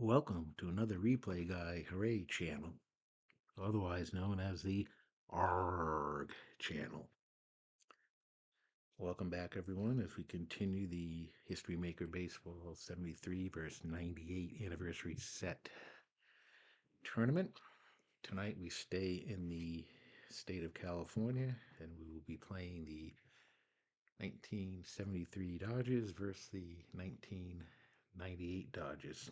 Welcome to another Replay Guy Hooray channel, otherwise known as the ARG channel. Welcome back, everyone, as we continue the History Maker Baseball 73 vs. 98 Anniversary Set tournament. Tonight we stay in the state of California, and we will be playing the 1973 Dodgers versus the 1998 Dodgers.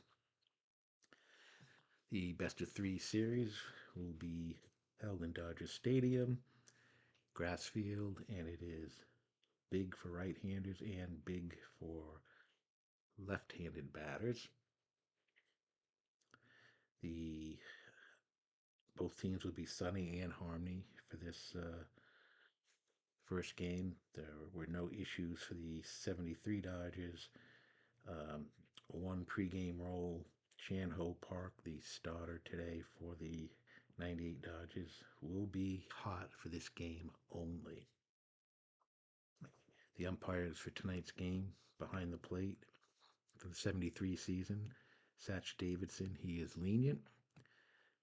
The best of three series will be held in Dodger Stadium, grass field, and it is big for right-handers and big for left-handed batters. The both teams will be sunny and Harmony for this first game. There were no issues for the 73 Dodgers. One pregame roll. Sutton Park, the starter today for the 98 Dodgers, will be hot for this game only. The umpires for tonight's game behind the plate for the 73 season, Satch Davidson, he is lenient.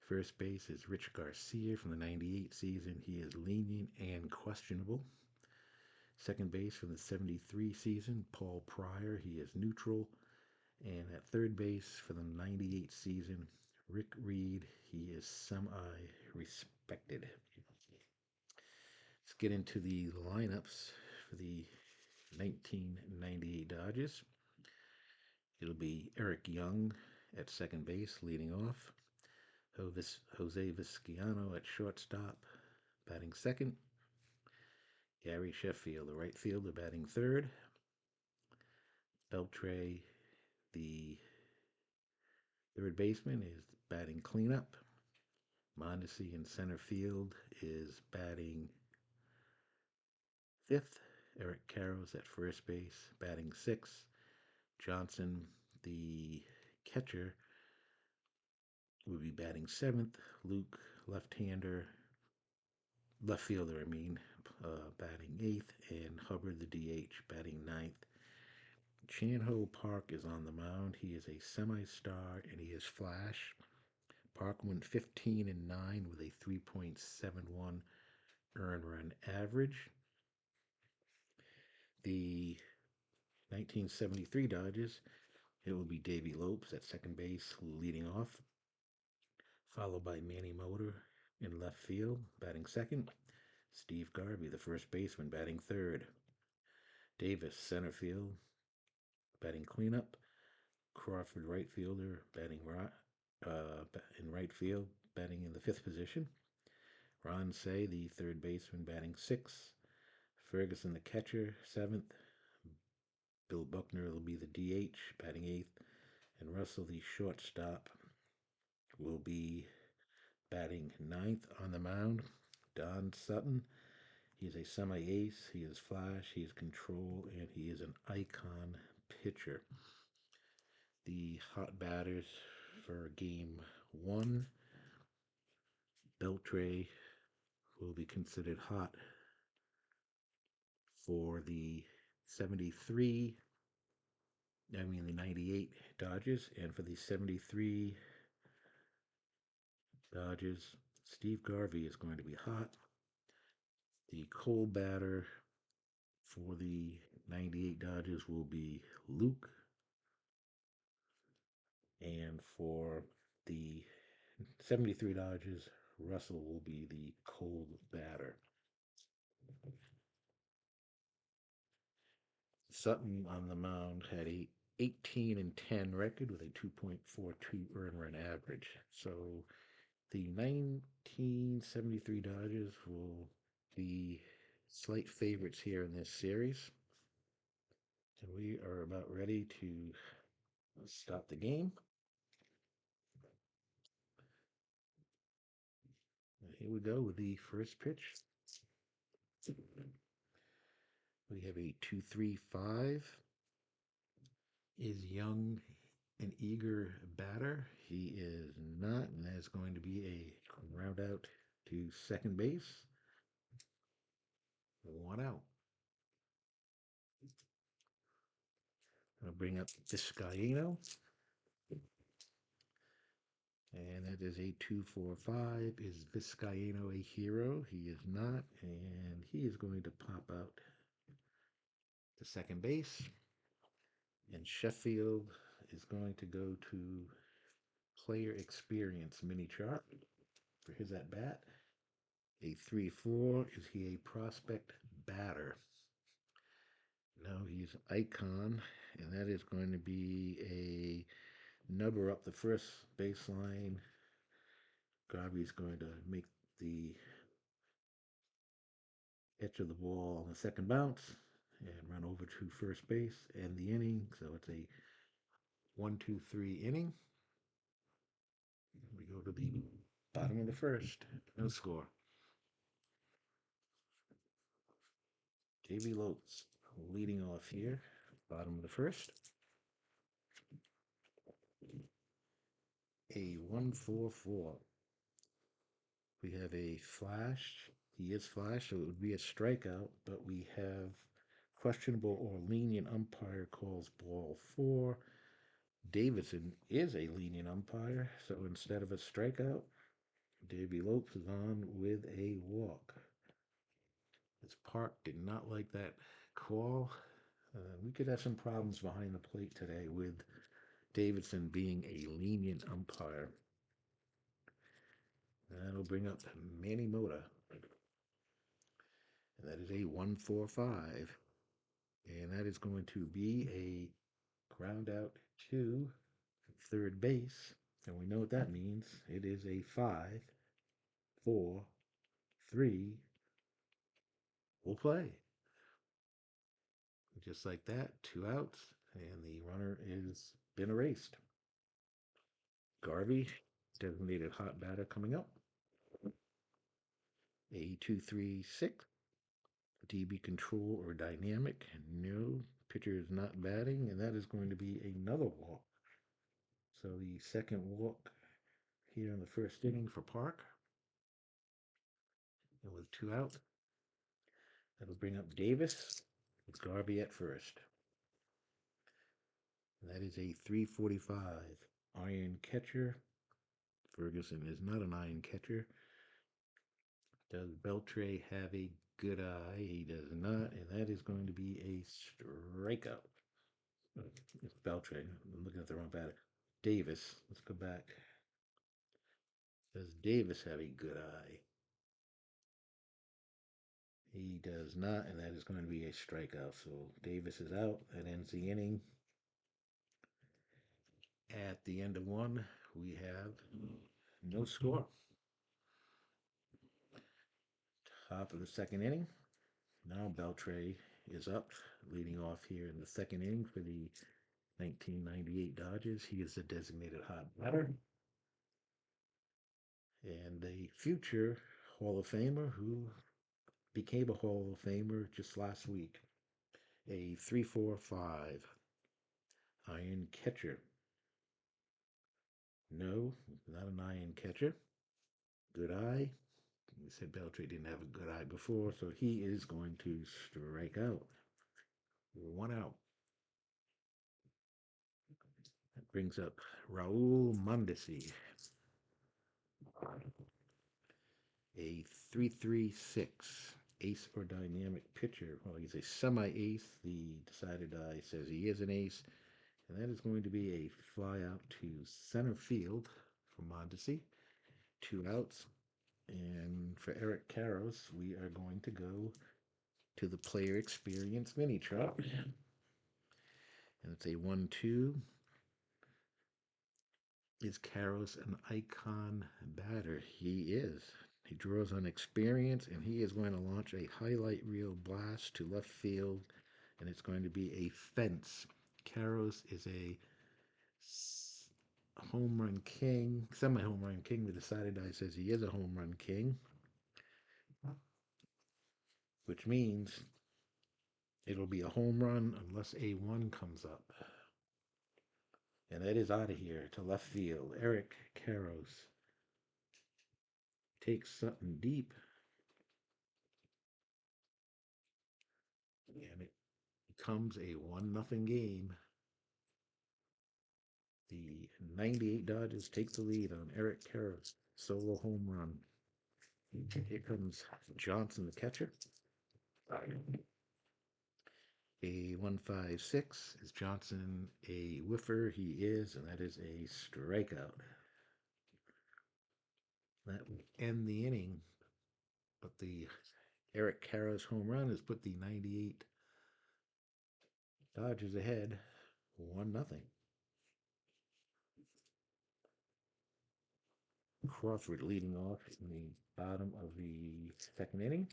First base is Rich Garcia from the 98 season. He is lenient and questionable. Second base from the 73 season, Paul Pryor, he is neutral. And at third base for the 98 season, Rick Reed, he is semi-respected. Let's get into the lineups for the 1998 Dodgers. It'll be Eric Young at second base, leading off. Jose Vizcaino at shortstop, batting second. Gary Sheffield, the right fielder, batting third. Beltre, the third baseman, is batting cleanup. Mondesi in center field is batting fifth. Eric Karros at first base, batting sixth. Johnson, the catcher, will be batting seventh. Luke, left fielder, batting eighth, and Hubbard, the DH, batting ninth. Sutton Park is on the mound. He is a semi-star and he is flash. Park went 15-9 with a 3.71 earned run average. The 1973 Dodgers, it will be Davey Lopes at second base leading off, followed by Manny Motor in left field, batting second. Steve Garvey, the first baseman, batting third. Davis, center field, batting cleanup. Crawford, right fielder, batting in right field, batting in the fifth position. Ron Say, the third baseman, batting sixth. Ferguson, the catcher, seventh. Bill Buckner will be the DH, batting eighth. And Russell, the shortstop, will be batting ninth on the mound. Don Sutton, he is a semi-ace, he is flash, he is control, and he is an icon pitcher. The hot batters for game one, Beltre will be considered hot for the 98 Dodgers, and for the 73 Dodgers, Steve Garvey is going to be hot. The cold batter for the 98 Dodgers will be Luke, and for the 73 Dodgers, Russell will be the cold batter. Sutton on the mound had a 18-10 record with a 2.42 earned run average. So the 1973 Dodgers will be slight favorites here in this series. And we are about ready to stop the game. Here we go with the first pitch. We have a 2-3-5. Is Young an eager batter? He is not, and that's going to be a ground out to second base. One out. I'll bring up Vizcaino. And that is a 245. Is Vizcaino a hero? He is not. And he is going to pop out to second base. And Sheffield is going to go to player experience mini chart for his at bat. A 3-4. Is he a prospect batter? No, he's icon. And that is going to be a number up the first baseline. Garvey's going to make the edge of the ball on the second bounce and run over to first base, end the inning. So it's a 1-2-3 inning. We go to the bottom of the first. No score. Davy Lopes leading off here. Bottom of the first. A 1-4-4. We have a flash. He is flash, so it would be a strikeout, but we have questionable or lenient umpire calls ball 4. Davidson is a lenient umpire, so instead of a strikeout, Davy Lopes is on with a walk. This Park did not like that call. We could have some problems behind the plate today with Davidson being a lenient umpire. That'll bring up Manny Mota. And that is a 1-4-5. And that is going to be a ground out to third base. And we know what that means. It is a 5-4-3. We'll play. Just like that, 2 outs, and the runner is been erased. Garvey, designated hot batter coming up. A 2-3-6. DB control or dynamic. No, pitcher is not batting, and that is going to be another walk. So the second walk here in the first inning for Park. And with 2 out, that'll bring up Davis. It's Garvey at first. And that is a 345. Iron catcher. Ferguson is not an iron catcher. Does Beltre have a good eye? He does not, and that is going to be a strikeout. It's Beltre. I'm looking at the wrong batter. Davis. Let's go back. Does Davis have a good eye? He does not, and that is going to be a strikeout. So Davis is out. That ends the inning. At the end of one, we have no score. Top of the second inning. Now Beltre is up, leading off here in the second inning for the 1998 Dodgers. He is a designated hot batter. And a future Hall of Famer who became a Hall of Famer just last week. A 3-4-5 iron catcher. No, not an iron catcher. Good eye. We said Beltre didn't have a good eye before, so he is going to strike out. 1 out. That brings up Raul Mondesi. A 3-3-6 ace or dynamic pitcher. Well, he's a semi-ace. The decided eye says he is an ace. And that is going to be a fly out to center field for Mondesi. 2 outs. And for Eric Karros, we are going to go to the player experience mini chart. And it's a 1-2. Is Karros an icon batter? He is. He draws on experience, and he is going to launch a highlight reel blast to left field, and it's going to be a fence. Karros is a home run king, semi-home run king. The decided eye says he is a home run king, which means it'll be a home run unless a 1 comes up. And that is out of here to left field. Eric Karros takes Sutton deep. And it becomes a 1-0 game. The 98 Dodgers take the lead on Eric Karra's solo home run. Here comes Johnson, the catcher. A 156. Is Johnson a whiffer? He is, and that is a strikeout. That will end the inning, but the Eric Karra's home run has put the 98 Dodgers ahead 1-0. Crawford leading off in the bottom of the second inning.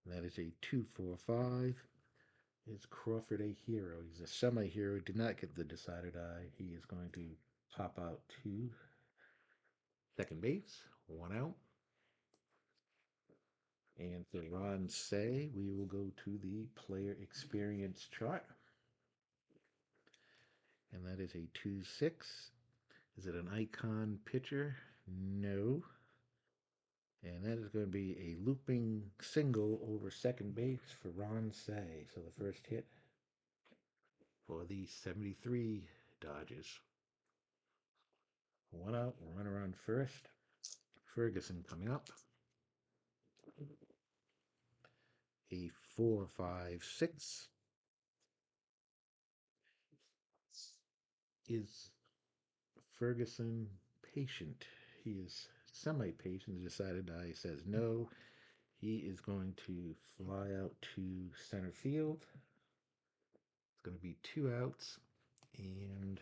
That is a 2-4-5. Is Crawford a hero? He's a semi-hero. Did not get the decided eye. He is going to pop out to second base. 1 out. And for Ron Say, we will go to the player experience chart. And that is a 2-6. Is it an icon pitcher? No. And that is going to be a looping single over second base for Ron Say. So the first hit for the 73 Dodgers. 1 out, runner on first. Ferguson coming up. A 4-5-6. Is Ferguson patient? He is semi-patient. The decided eye says no. He is going to fly out to center field. It's going to be 2 outs. And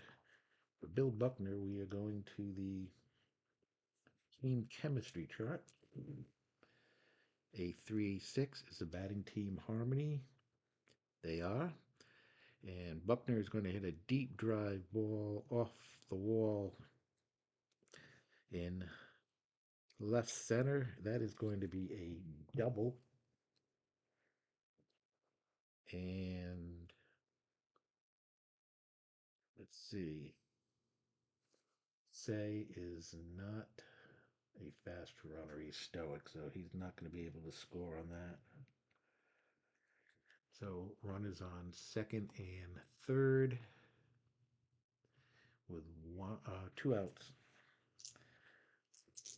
for Bill Buckner, we are going to the team chemistry chart. A 3-6 is the batting team harmony. They are. And Buckner is going to hit a deep drive ball off the wall in left center. That is going to be a double. And let's see. Say is not a fast runner. He's stoic, so he's not going to be able to score on that. So run is on second and third with 2 outs.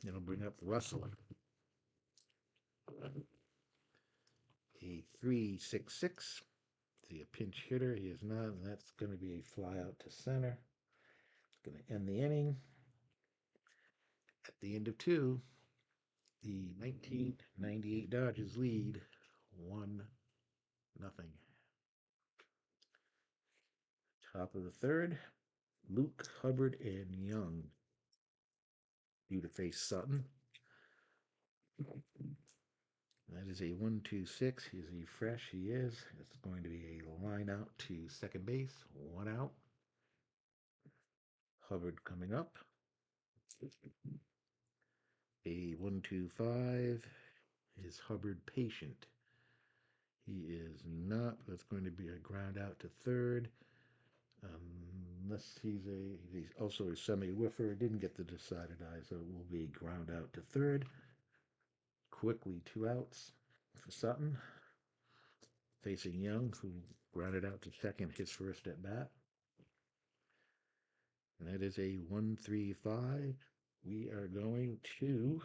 It'll bring up Russell. A 3-6-6. See a pinch hitter. He is not, and that's going to be a fly out to center. It's going to end the inning. At the end of 2, the 1998 Dodgers lead 1-0. Top of the third, Luke, Hubbard, and Young due to face Sutton. That is a 1-2-6. Is he fresh? He is. It's going to be a line out to second base. 1 out. Hubbard coming up. A 1-2-5. Is Hubbard patient? He is not. That's going to be a ground out to third. Unless he's also a semi-whiffer. Didn't get the decided eye, so it will be ground out to third. Quickly 2 outs for Sutton. Facing Young, who grounded out to second his first at bat. And that is a 1-3-5. We are going to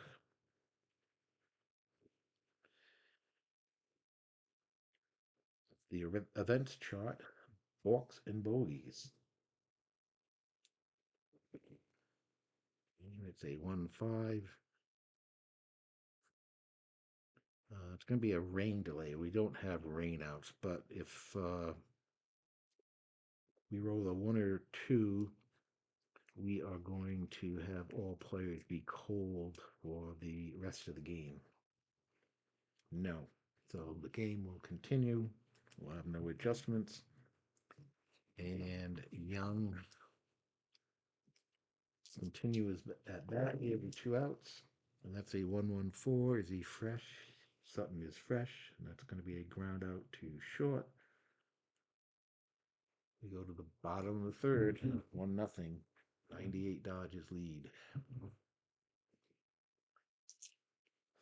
the events chart, walks and bogeys. And it's a 1-5. It's going to be a rain delay. We don't have rainouts, but if we roll a 1 or 2, we are going to have all players be cold for the rest of the game. No. So the game will continue. We'll have no adjustments. And Young continues at bat. He'll be 2 outs. And that's a 1-1-4. Is he fresh? Sutton is fresh. And that's going to be a ground out to short. We go to the bottom of the third. 1-0. 98 Dodgers lead.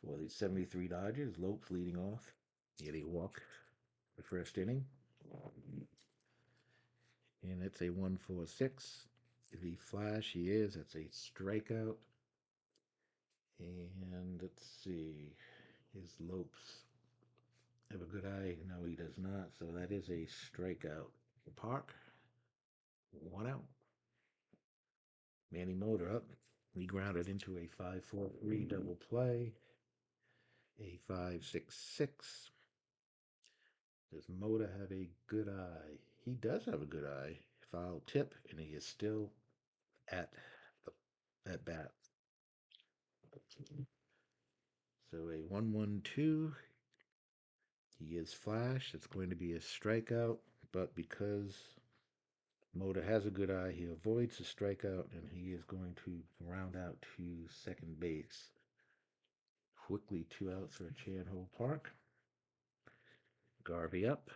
For the 73 Dodgers, Lopes leading off. He had a walk the first inning. And it's a 1-4-6. If he flash, he is. That's a strikeout. And let's see. His Lopes have a good eye. No, he does not. So that is a strikeout. Park, 1 out. Manny Motor up. We grounded into a 5-4-3 double play. A 5-6-6. Does Moda have a good eye? He does have a good eye. Foul tip, and he is still at at bat. So a 1-1-2. He is flash. It's going to be a strikeout, but because Moda has a good eye, he avoids the strikeout, and he is going to round out to second base. Quickly 2 outs for Chan-Ho Park. Garvey up.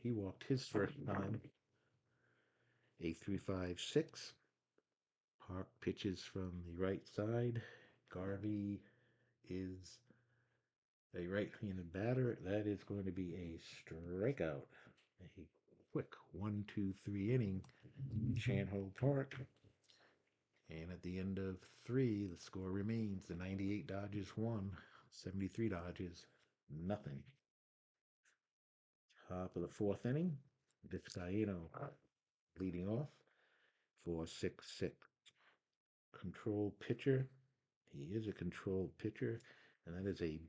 He walked his first time. A 3-5-6. Park pitches from the right side. Garvey is a right-handed batter. That is going to be a strikeout. A quick 1-2-3 inning. Chan-Ho Park. And at the end of 3, the score remains the 98 Dodgers won, 73 Dodgers nothing. Top of the 4th inning, Vizcaino leading off for 6-6. Control pitcher. He is a controlled pitcher, and that is a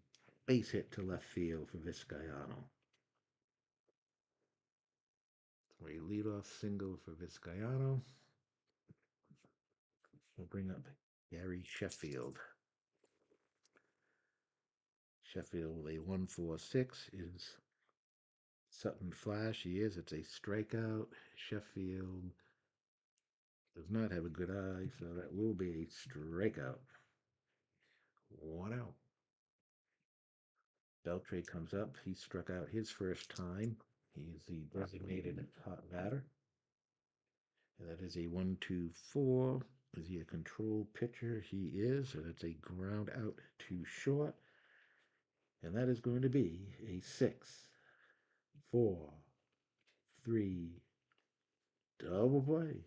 base hit to left field for Vizcaino. A leadoff single for Vizcaino. We'll bring up Gary Sheffield. Sheffield with a 1-4-6 is Sutton flash. He is. It's a strikeout. Sheffield does not have a good eye, so that will be a strikeout. 1 out. Beltre comes up. He struck out his first time. He is the designated hot batter. And that is a 1-2-4. Is he a control pitcher? He is. And it's a ground out to short. And that is going to be a 6-4-3 double play.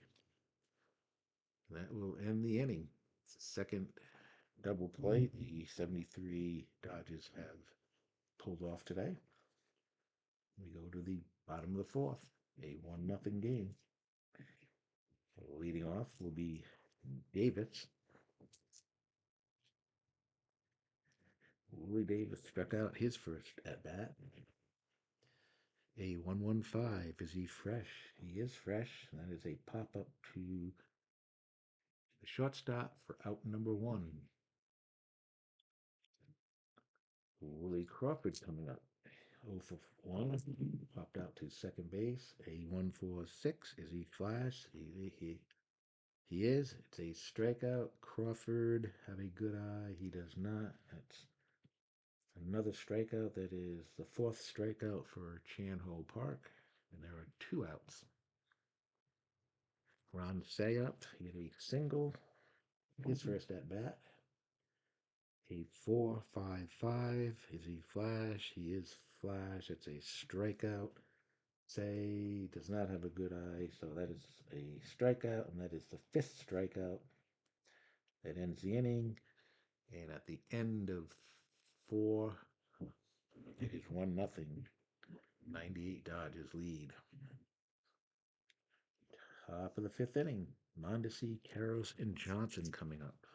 That will end the inning. It's the second double play the 73 Dodgers have pulled off today. We go to the bottom of the 4th, a 1-0 game. Leading off will be Davis. Willie Davis struck out his first at bat. A 1-1-5. Is he fresh? He is fresh. That is a pop up to the shortstop for out number 1. Willie Crawford coming up. 0 for 1. Popped out to second base. A 1-4-6. Is he flash? He is. It's a strikeout. Crawford have a good eye. He does not. That's another strikeout. That is the 4th strikeout for Chan-Ho Park. And there are 2 outs. Ron Sayup, he had a single. His first at bat. A 4-5-5. Is he flash? He is flash. It's a strikeout. Say does not have a good eye, so that is a strikeout, and that is the 5th strikeout. That ends the inning. And at the end of 4, it is 1-0. 98 Dodgers lead. Top of the 5th inning. Mondesi, Karros, and Johnson coming up.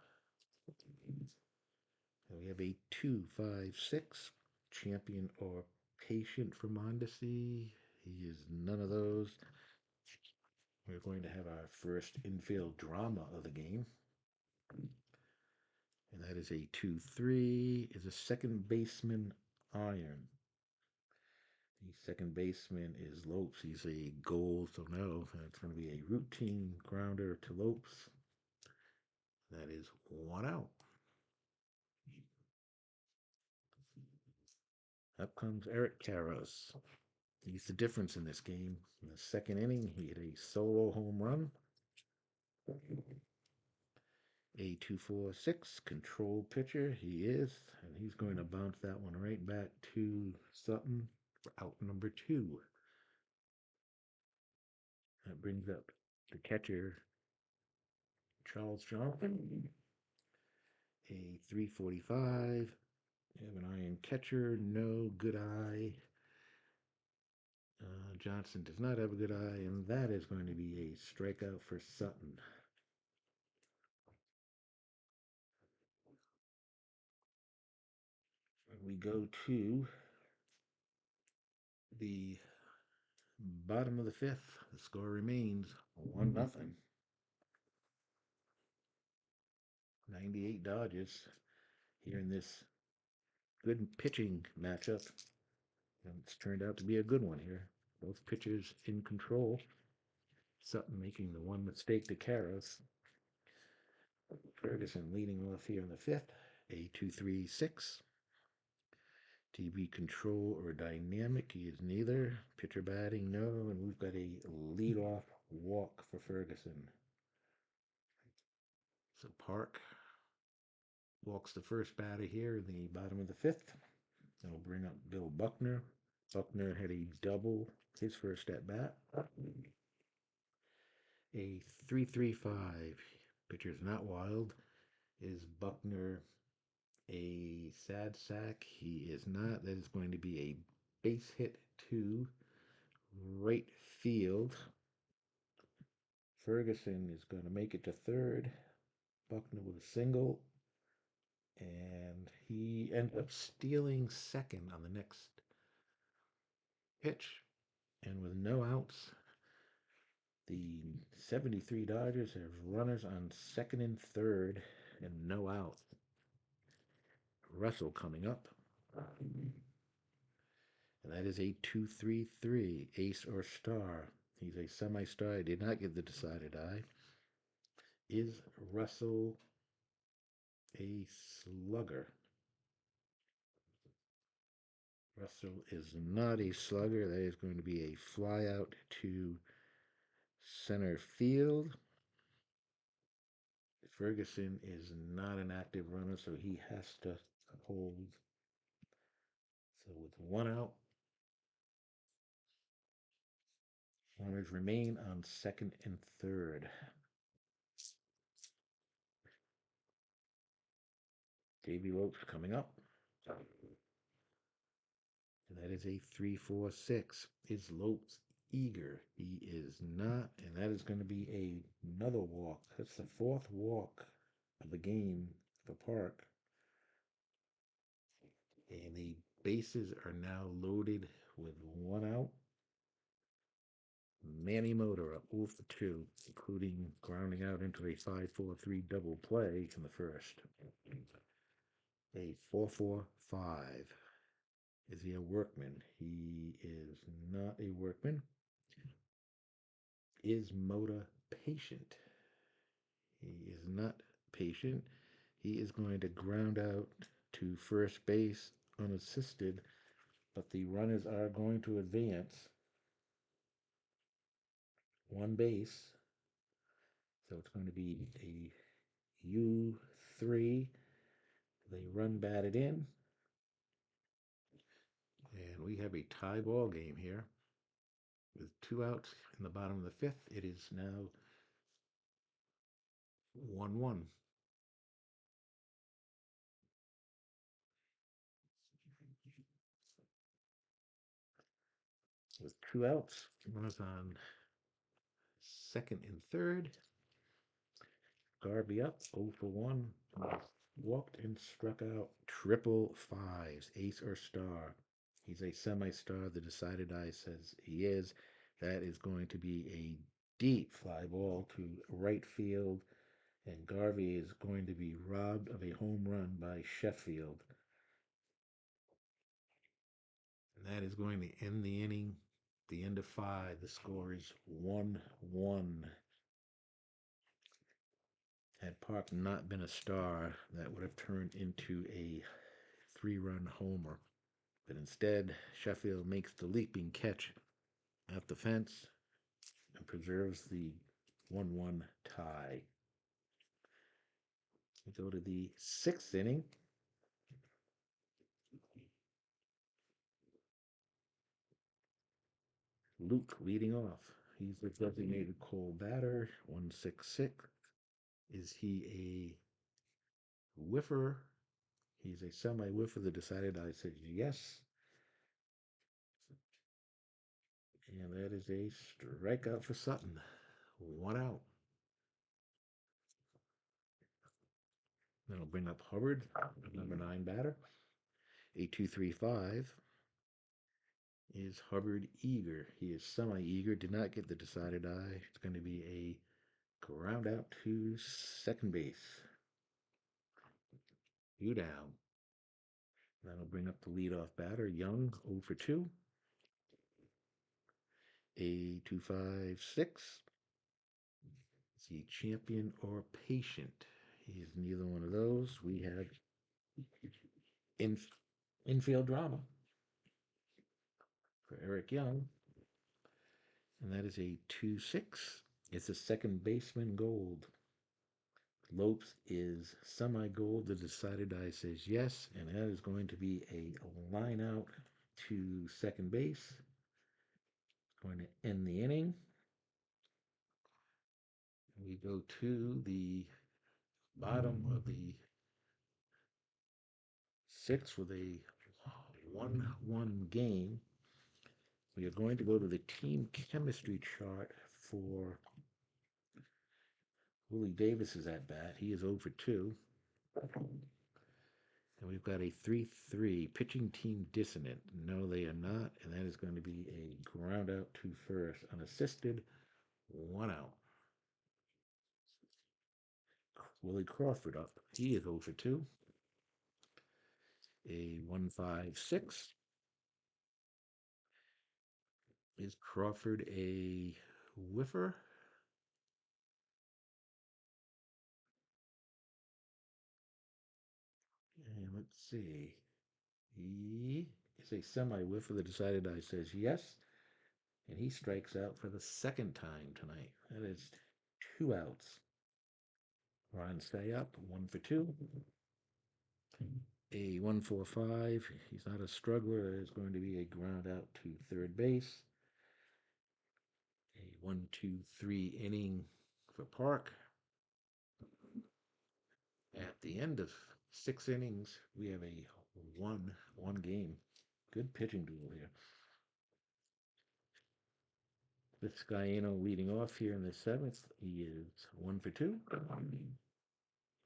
And we have a 2-5-6. Champion or patient for Mondesi. He is none of those. We're going to have our first infield drama of the game. And that is a 2-3. Is a second baseman iron. The second baseman is Lopes. He's a goal, so no. It's going to be a routine grounder to Lopes. That is 1 out. Up comes Eric Karros. He's the difference in this game. In the second inning, he hit a solo home run. A 2-4-6 control pitcher. He is, and he's going to bounce that one right back to Sutton for out number 2. That brings up the catcher, Charles Johnson. A 345. You have an iron catcher, no good eye. Johnson does not have a good eye, and that is going to be a strikeout for Sutton. We go to the bottom of the fifth. The score remains 1-0. 98 Dodgers here in this good pitching matchup. And it's turned out to be a good one here. Both pitchers in control. Sutton making the one mistake to Karras. Ferguson leading off here in the fifth. A 2-3-6. TV control or dynamic. He is neither. Pitcher batting, no. And we've got a leadoff walk for Ferguson. So Park walks the first batter here in the bottom of the fifth. And we'll bring up Bill Buckner. Buckner had a double his first at bat. A 3-3-5. Pitcher's not wild. Is Buckner a sad sack? He is not. That is going to be a base hit to right field. Ferguson is going to make it to third. Buckner with a single. And he ends up stealing second on the next pitch. And with no outs, the 73 Dodgers have runners on second and third and no out. Russell coming up. And that is a 2-3-3, ace or star. He's a semi-star. I did not get the decided eye. Is Russell a slugger? Russell is not a slugger. That is going to be a fly out to center field. Ferguson is not an active runner, so he has to hold. So with one out, runners remain on second and third. Davy Lopes coming up. And that is a 3-4-6. Is Lopes eager? He is not, and that is going to be another walk. That's the fourth walk of the game for Park. And the bases are now loaded with one out. Manny Motor up 0 for 2, including grounding out into a 5-4-3 double play in the first. A 4-4-5. Is he a workman? He is not a workman. Is Moda patient? He is not patient. He is going to ground out to first base unassisted, but the runners are going to advance one base. So it's going to be a U3. They run batted in. And we have a tie ball game here. With two outs in the bottom of the fifth, it is now 1-1. With two outs, runners on second and third. Garvey up, 0 for 1. Walked and struck out triple fives, ace or star. He's a semi-star. The decided eye says he is. That is going to be a deep fly ball to right field, and Garvey is going to be robbed of a home run by Sheffield. And that is going to end the inning. The end of 5. The score is 1-1. Had Park not been a star, that would have turned into a 3-run homer. But instead, Sheffield makes the leaping catch at the fence and preserves the 1-1 tie. We go to the 6th inning. Luke leading off. He's the designated cold batter, 166. Is he a whiffer? He's a semi-whiffer. The decided I said yes. And that is a strikeout for Sutton. One out. Then I'll bring up Hubbard, number 9 batter. A 235 is Hubbard eager. He is semi-eager. Did not get the decided eye. It's going to be a ground out to second base. 2 down. That'll bring up the leadoff batter, Young, 0 for 2. A 256. Is he champion or patient? He is neither one of those. We have in, infield drama for Eric Young, and that is a 2-6. It's a second baseman gold. Lopes is semi-gold. The decided eye says yes, and that is going to be a line out to second base. Going to end the inning. We go to the bottom of the sixth with a 1-1 game. We are going to go to the team chemistry chart for Willie Davis's at bat. He is 0 for 2. And we've got a 3-3 pitching team dissonant. No, they are not. And that is going to be a ground out to first. Unassisted, 1 out. Willie Crawford up. He is 0 for 2. A 156. Is Crawford a whiffer? And let's see. He is a semi-whiffer. The decided eye says yes. And he strikes out for the second time tonight. That is 2 outs. Ron stay up, 1 for 2. A 145. He's not a struggler. There's going to be a ground out to third base. A 1-2-3 inning for Park. At the end of 6 innings, we have a 1-1 game. Good pitching duel here. This Guyano leading off here in the 7th. He is 1 for 2.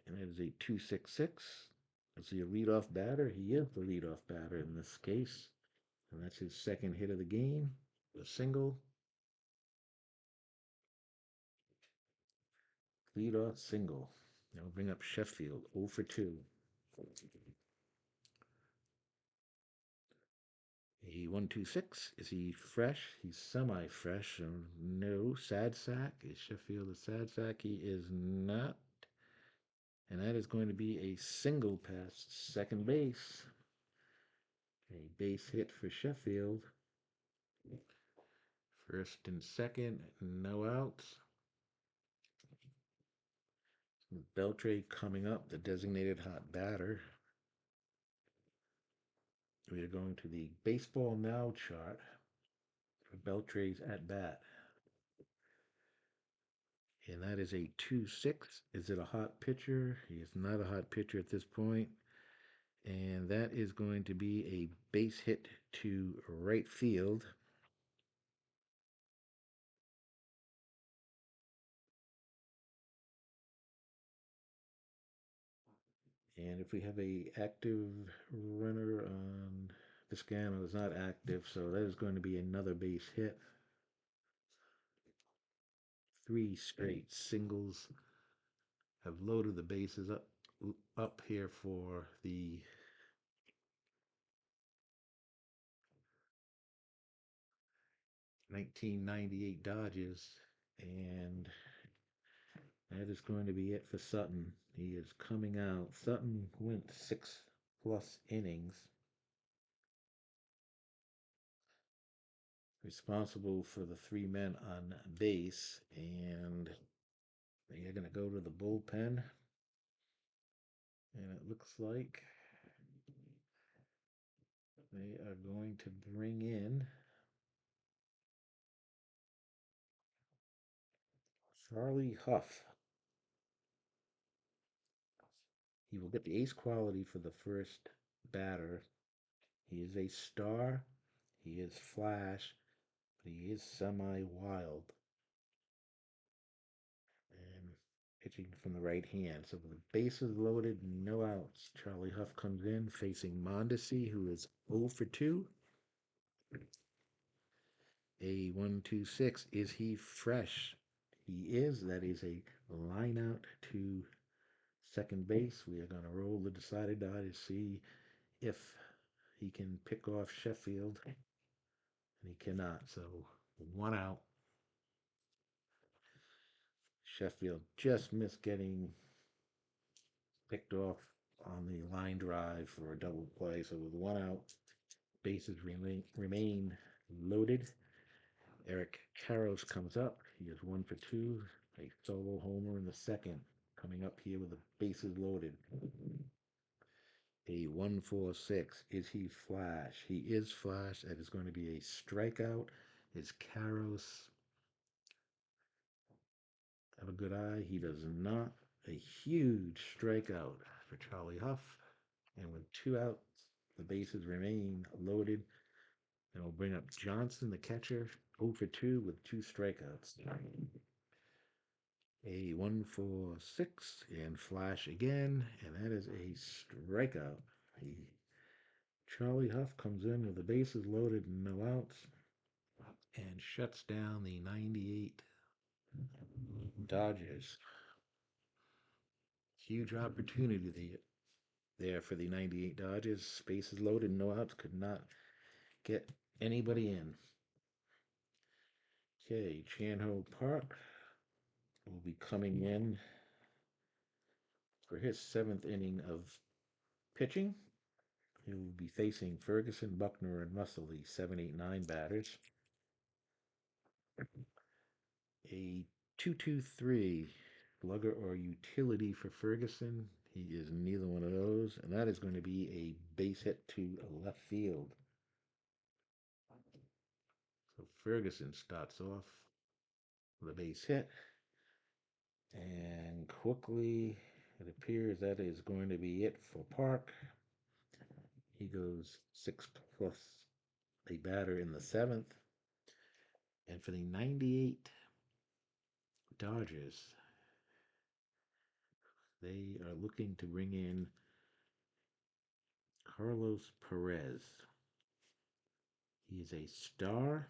And that is a 266. Is he a leadoff batter? He is the leadoff batter in this case. And that's his second hit of the game. A single. Leadoff single. Now we'll bring up Sheffield, 0 for 2. A 126. Is he fresh? He's semi-fresh. No. Sad sack. Is Sheffield a sad sack? He is not. And that is going to be a single past second base. A base hit for Sheffield. First and second, no outs. Beltre coming up, the designated hot batter. We are going to the Baseball Now chart for Beltre's at bat. And that is a 2-6. Is it a hot pitcher? He is not a hot pitcher at this point. And that is going to be a base hit to right field. And if we have a active runner on Piscano is not active, so that is going to be another base hit. 3 straight singles have loaded the bases up here for the '98 Dodgers, and that is going to be it for Sutton. He is coming out. Sutton went 6+ innings, responsible for the 3 men on base, and they are going to go to the bullpen. And it looks like they are going to bring in Charlie Huff. He will get the ace quality for the first batter. He is a star. He is flash, but he is semi-wild and pitching from the right hand. So the bases loaded, no outs. Charlie Huff comes in facing Mondesi, who is 0 for 2. A 1-2-6. Is he fresh? He is. That is a line out to second base. We are going to roll the decided die to see if he can pick off Sheffield, and he cannot. So 1 out. Sheffield just missed getting picked off on the line drive for a double play. So with 1 out, bases remain loaded. Eric Karros comes up. He is 1 for 2. A solo homer in the second. Coming up here with the bases loaded. A 1-4-6. Is he flash? He is flash. That is going to be a strikeout. Is Karros have a good eye? He does not. A huge strikeout for Charlie Huff. And with 2 outs, the bases remain loaded. And we'll bring up Johnson, the catcher, 0 for 2 with 2 strikeouts. A 1-4-6 and flash again, and that is a strikeout. Charlie Huff comes in with the bases loaded and no outs and shuts down the 98 Dodgers. Huge opportunity there for the 98 Dodgers. Bases loaded, no outs, could not get anybody in. Okay, Chanho Park will be coming in for his 7th inning of pitching. He will be facing Ferguson, Buckner, and Russell, the 7-8-9 batters. A 2-2-3 slugger or utility for Ferguson. He is neither one of those, and that is going to be a base hit to left field. So Ferguson starts off with a base hit, and quickly it appears that is going to be it for Park. He goes 6 plus a batter in the 7th. And for the 98 Dodgers, they are looking to bring in Carlos Perez. He is a star.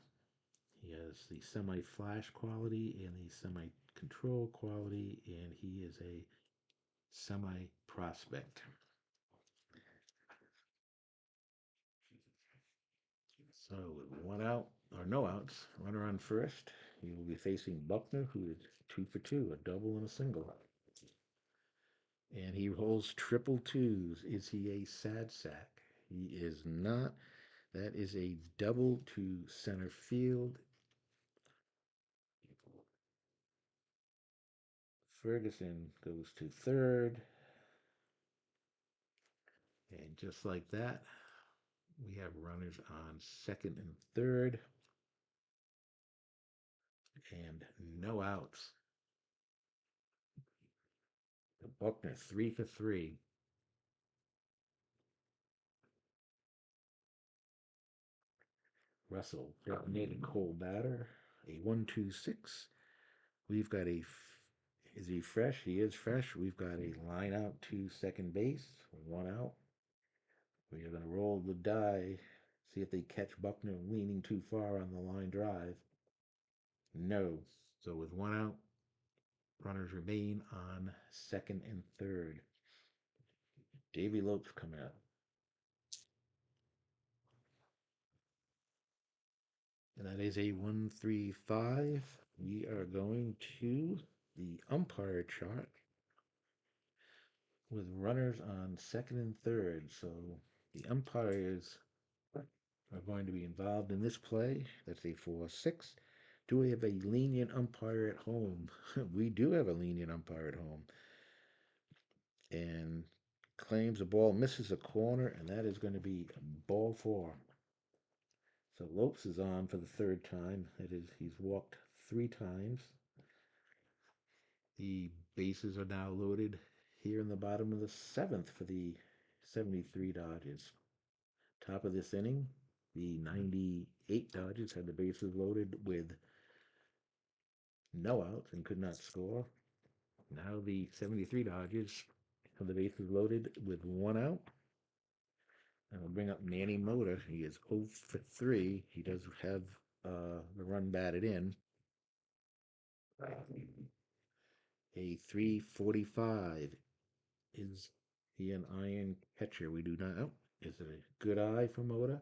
He has the semi-flash quality and the semi-control quality, and he is a semi-prospect. So with 1 out, or no outs, runner on first, he will be facing Buckner, who is 2 for 2, a double and a single. And he holds triple twos. Is he a sad sack? He is not. That is a double to center field. Ferguson goes to third. And just like that, we have runners on second and third. And no outs. Buckner 3 for 3. Russell, designated cold batter, a 1-2-6. We've got is he fresh? He is fresh. We've got a line out to second base, 1 out. We are going to roll the die, see if they catch Buckner leaning too far on the line drive. No. So with 1 out, runners remain on second and third. Davy Lopes coming up. And that is a 1-3-5. We are going to the umpire chart with runners on second and third. So the umpires are going to be involved in this play. That's a 4-6. Do we have a lenient umpire at home? We do have a lenient umpire at home. And claims the ball misses a corner, and that is going to be ball 4. So Lopes is on for the third time. That is, he's walked 3 times. The bases are now loaded here in the bottom of the seventh for the 73 Dodgers. Top of this inning, the 98 Dodgers had the bases loaded with no outs and could not score. Now the 73 Dodgers have the bases loaded with one out. And we'll bring up Manny Mota. He is 0 for 3. He does have the run batted in. A 345. Is he an iron catcher? We do not know. Is it a good eye for Mota?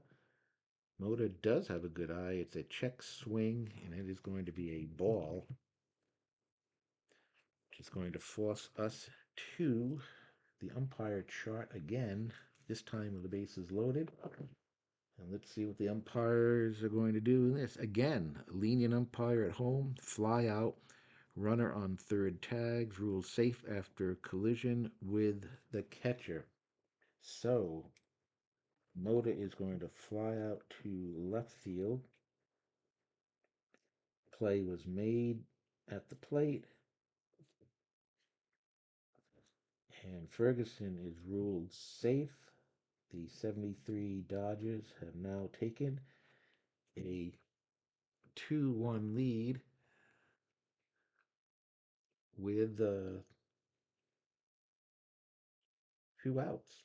Mota does have a good eye. It's a check swing, and it is going to be a ball. Which is going to force us to the umpire chart again. This time with the bases loaded. And let's see what the umpires are going to do in this. Again, lenient umpire at home, fly out, runner on third tags, rule safe after collision with the catcher. So, Mota is going to fly out to left field. Play was made at the plate. And Ferguson is ruled safe. The 73 Dodgers have now taken a 2-1 lead with 2 outs.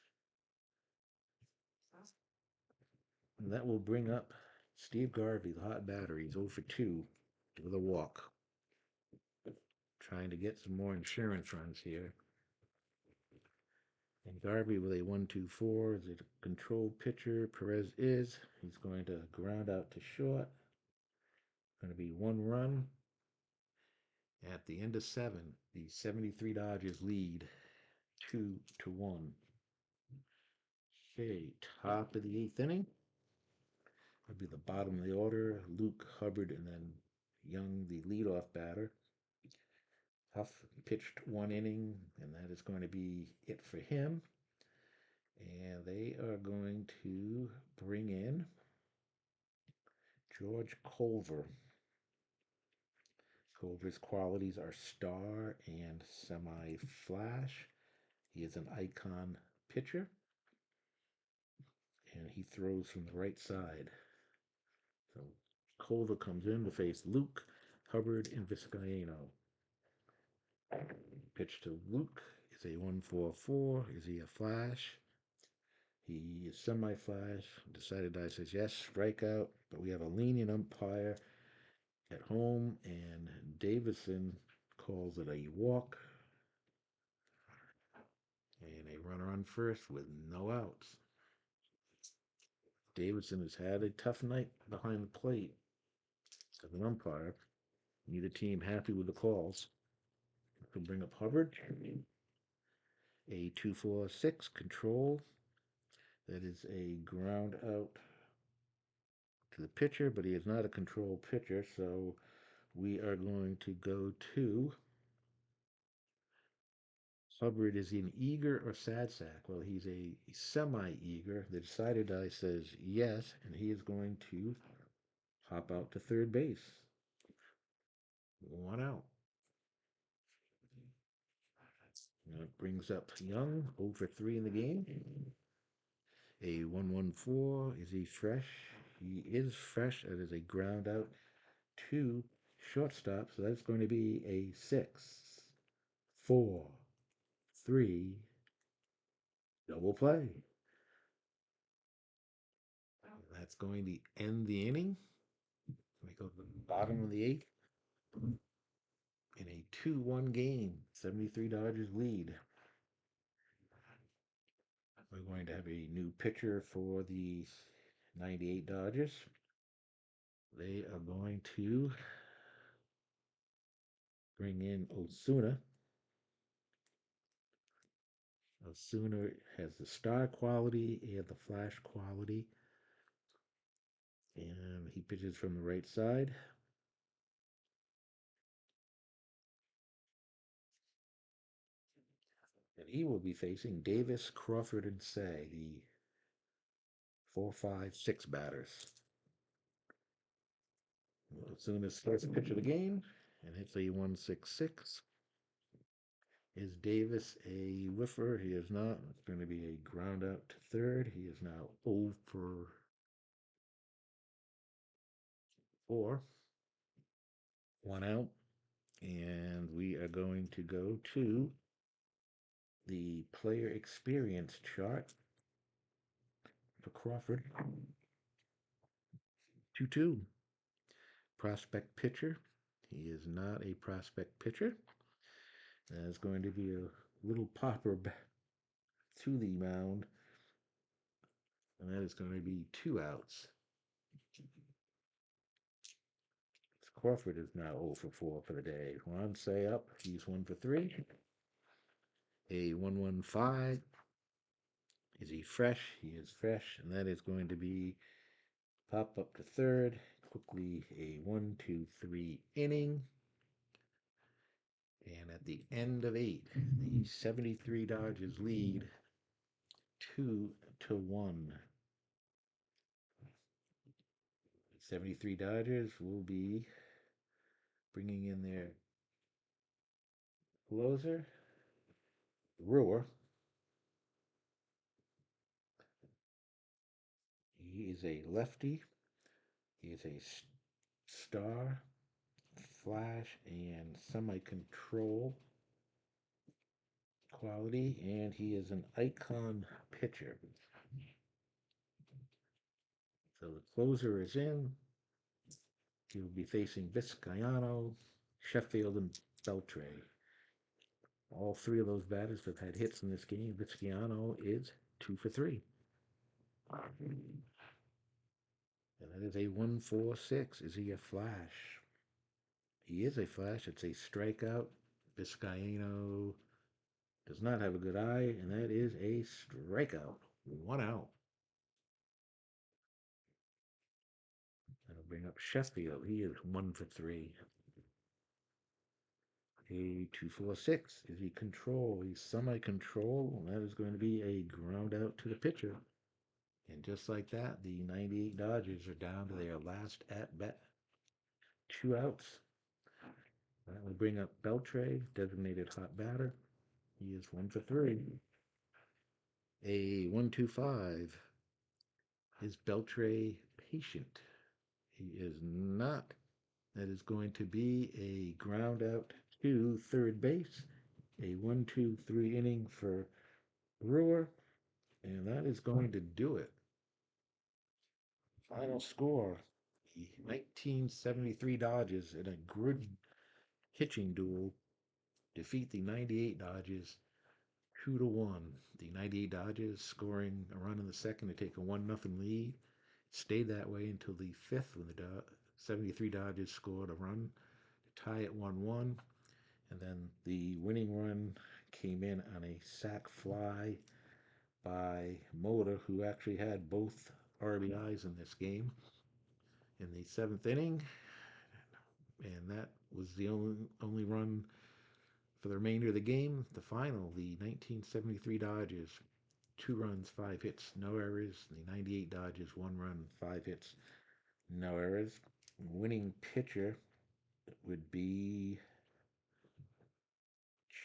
And that will bring up Steve Garvey, the hot batter. He's 0 for 2 with a walk. Trying to get some more insurance runs here. And Garvey with a 1-2-4 is a controlled pitcher. Perez is. He's going to ground out to short. Going to be 1 run. At the end of 7, the 73 Dodgers lead 2-1. Okay, top of the 8th inning. Would be the bottom of the order. Luke, Hubbard, and then Young, the leadoff batter. Huff pitched 1 inning, and that is going to be it for him. And they are going to bring in George Culver. Culver's qualities are star and semi-flash. He is an icon pitcher, and he throws from the right side. So Culver comes in to face Luke, Hubbard, and Vizcaino. Pitch to Luke is a 1-4-4. Is he a flash? He is semi-flash. Decided I says yes, strikeout. But we have a lenient umpire at home, and Davison calls it a walk. And a runner on first with no outs. Davidson has had a tough night behind the plate as an umpire. Neither team happy with the calls. Can bring up Hubbard. A 2-4-6 control. That is a ground out to the pitcher, but he is not a control pitcher, so we are going to go to Hubbard. Is he an eager or sad sack? Well, he's a semi-eager. The decided die says yes, and he is going to hop out to third base. 1 out. That brings up Young, 0 for 3 in the game. A 1-1-4. Is he fresh? He is fresh. That is a ground out to shortstop. So that's going to be a 6-4-3 double play. That's going to end the inning. We go to the bottom of the 8th in a 2-1 game. 73 Dodgers lead. We're going to have a new pitcher for the 98 Dodgers. They are going to bring in Osuna. Osuna has the star quality and the flash quality. And he pitches from the right side. And he will be facing Davis, Crawford, and Say, the 4-5-6 batters. Osuna's first pitch of the game, and hits a 1-6-6. Is Davis a whiffer? He is not. It's going to be a ground out to third. He is now 0 for 4, 1 out. And we are going to go to the player experience chart for Crawford. 2-2. Prospect pitcher. He is not a prospect pitcher. There's going to be a little popper to the mound, and that is going to be 2 outs. Crawford is now 0 for 4 for the day. Ron Say up. He's 1 for 3. A 1-1-5. Is he fresh? He is fresh, and that is going to be pop up to third. Quickly a 1-2-3 inning. And at the end of 8, the 73 Dodgers lead 2-1. 73 Dodgers will be bringing in their closer, Brewer. He is a lefty. He is a star, flash, and semi-control quality, and he is an icon pitcher. So the closer is in. He will be facing Vizcaino, Sheffield, and Beltre. All three of those batters have had hits in this game. Vizcaino is 2 for 3. And that is a 1-4-6. Is he a flash? He is a flash. It's a strikeout. Vizcaino does not have a good eye, and that is a strikeout. 1 out. That'll bring up Sheffield. He is 1 for 3. A 2-4-6. Is he control? He's semi-control. And that is going to be a ground out to the pitcher. And just like that, the 98 Dodgers are down to their last at bat. 2 outs. That will bring up Beltre, designated hot batter. He is 1 for 3. A 1-2-5. Is Beltre patient? He is not. That is going to be a ground out to third base. A 1-2-3 inning for Brewer. And that is going to do it. Final score. The 1973 Dodgers in a grid pitching duel defeat the 98 Dodgers 2-1. The 98 Dodgers scoring a run in the second to take a 1-0 lead. Stayed that way until the fifth when the 73 Dodgers scored a run to tie it 1-1. And then the winning run came in on a sac fly by Moda, who actually had both RBIs in this game in the seventh inning. And that was the only run for the remainder of the game. The final, the 1973 Dodgers, 2 runs, 5 hits, no errors. The 98 Dodgers, 1 run, 5 hits, no errors. Winning pitcher would be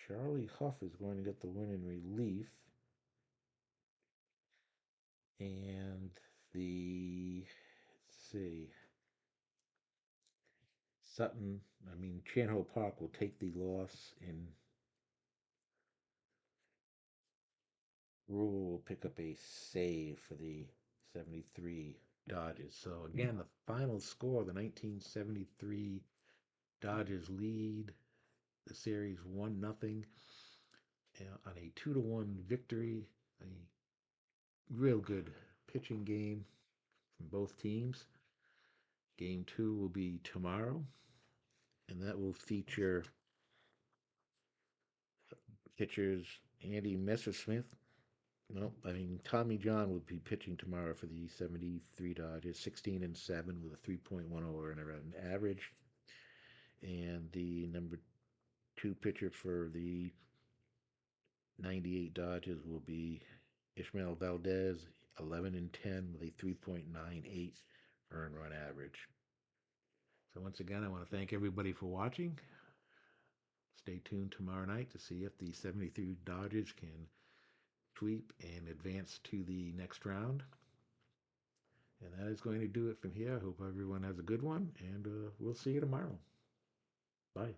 Charlie Huff is going to get the win in relief. And let's see, Chan-Ho Park will take the loss, and Rule will pick up a save for the 73 Dodgers. So again, the final score, the 1973 Dodgers lead the series 1-0 on a 2-1 victory. A real good pitching game from both teams. Game 2 will be tomorrow, and that will feature pitchers Andy Messersmith. No, Tommy John will be pitching tomorrow for the 73 Dodgers, 16-7 with a 3.10 earned average. And the number 2 pitcher for the 98 Dodgers will be Ishmael Valdez, 11-10 with a 3.98 earned run average. So once again, I want to thank everybody for watching. Stay tuned tomorrow night to see if the 73 Dodgers can sweep and advance to the next round. And that is going to do it from here. I hope everyone has a good one, and we'll see you tomorrow. Bye.